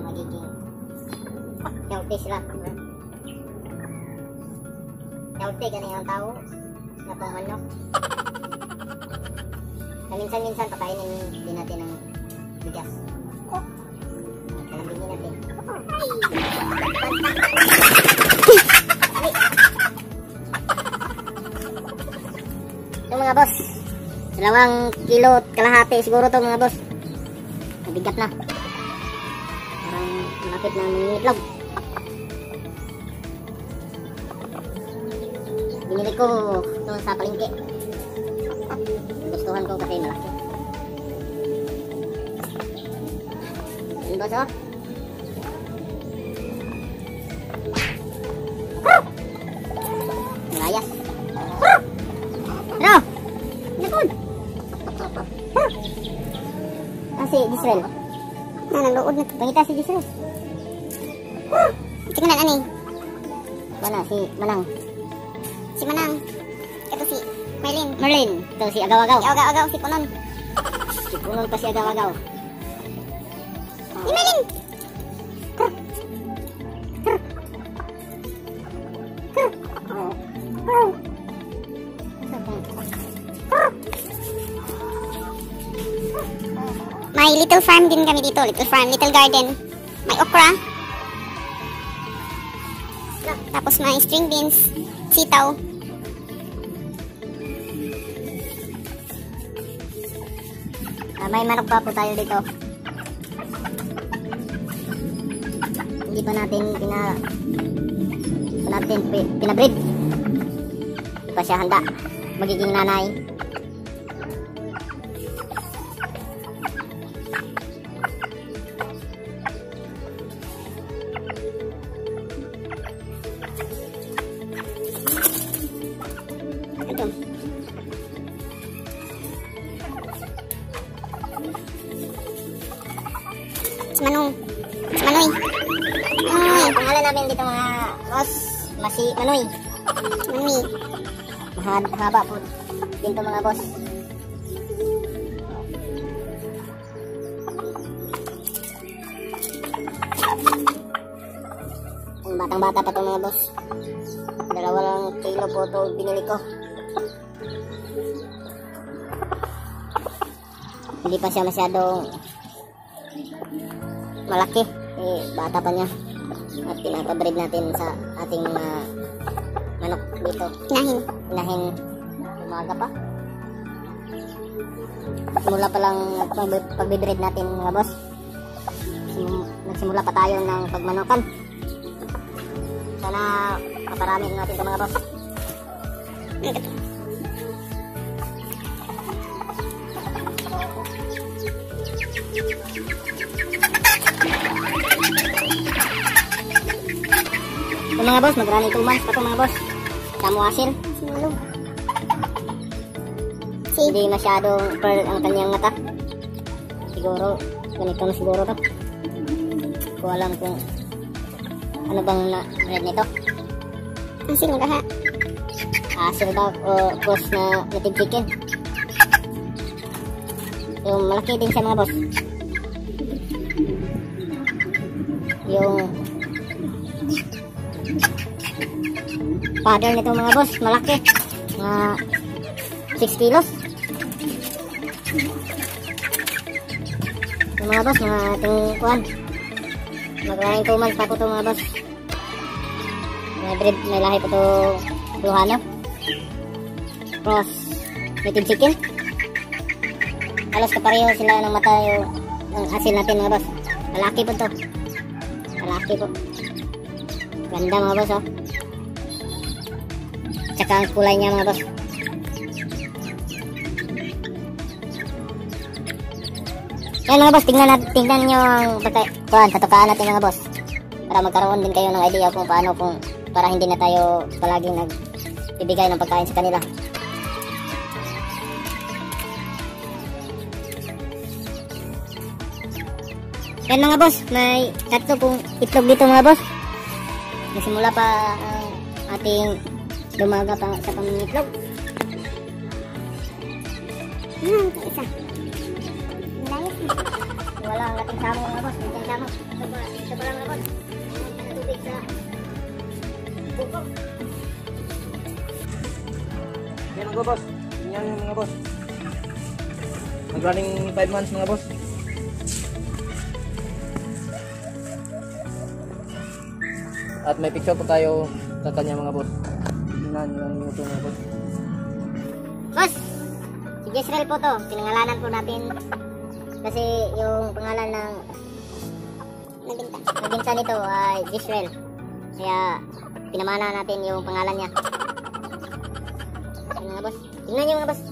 magiging healthy sila. Healthy ganun yung tao na pang manok. Minsan-minsan pakainin din natin ng bigas. Kalambingin natin. Ito mga boss, 2 kilo at kalahati siguro to mga boss. Mabigat na. Parang malapit na mangitlog. Binili ko ito sa palengke. Gustuhan ko kasi malaki. Ano boss oh? Malayas. Ano? Napod. Si Disrel. Na nagluod na. Pangita si Disrel. Tingnan ani. Mana si Manang. Si Manang. Ito si Merlin. Merlin. Ito si Agaw-agaw. Agaw-agaw si Punon. Si Punon pa si Agaw-agaw. Si Merlin. May little farm din kami dito. Little farm, little garden. May okra. Tapos may string beans, sitaw. May manok pa po tayo dito. Hindi pa natin pinabreed. Hindi pa siya handa. Magiging nanay. Si Manoy. Manoy. Pangalan namin dito mga boss. Masi Manoy. Manoy. Mahaba po dito mga boss. Ang batang-bata pa ito mga boss. 2 kilo po ito binili ko. Hindi pa siya masyadong malaki, bata pa niya at pinapabreed natin sa ating mga manok dito. Inahin umaga pa. Simula pa lang pagbibreed natin mga boss. Nagsimula pa tayo ng pagmanokan. Sana maparami natin ito mga boss. Ito mga boss, mag-running 2 months pa ito mga boss. Samo asin. Hindi masyadong pearl ang kanyang mata. Siguro, ganito na siguro ito. Hindi ko alam kung ano bang na-red nito. Asin magaha. Asin daw o cross na native chicken. Yung malaki din siya mga boss. Yung father nito mga boss, malaki. Mga 6 kilos. Yung mga boss, mga ating kuhan. Mag-running 2 months pa po ito mga boss. May lahi po ito Luhano. Cross native chicken. Halos kapareho sila ng mata yung asin natin mga boss. Malaki po ito. Malaki po. Ganda mga boss oh. Tsaka ang kulay niya mga boss. Yan mga boss, tingnan nyo ang patukaan natin mga boss. Para magkaroon din kayo ng idea kung paano, para hindi na tayo palaging nagbibigay ng pagkain sa kanila. Yan mga boss, may 3 pong itlog dito mga boss. Nasimula pa ang ating lumaga pa sa pangingitlog. Ito isa. Wala ang ating Kunting samo mga boss, kunting samo. Ito pa lang mga boss. Ang tubig sa bukog. Yan mga boss. Yan yung mga boss. Nag-running 5 months mga boss. At may picture po tayo sa kanya mga boss. Tingnan yung minuto mga boss. Boss! Si Jezreel po to. Pinangalanan po natin. Kasi yung pangalan ng nabinta nito ay Jezreel. Kaya pinamana natin yung pangalan niya. Ayun mga boss. Tingnan nyo mga boss.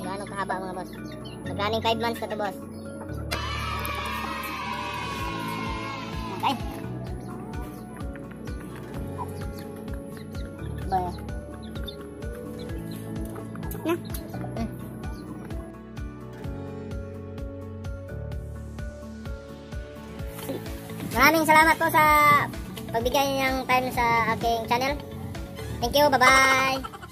Gaano kahaba mga boss. Nag-running 5 months na to boss. Okay. Boy. Na. Maraming salamat po sa pagbigay niyang time sa aking channel. Thank you. Bye-bye.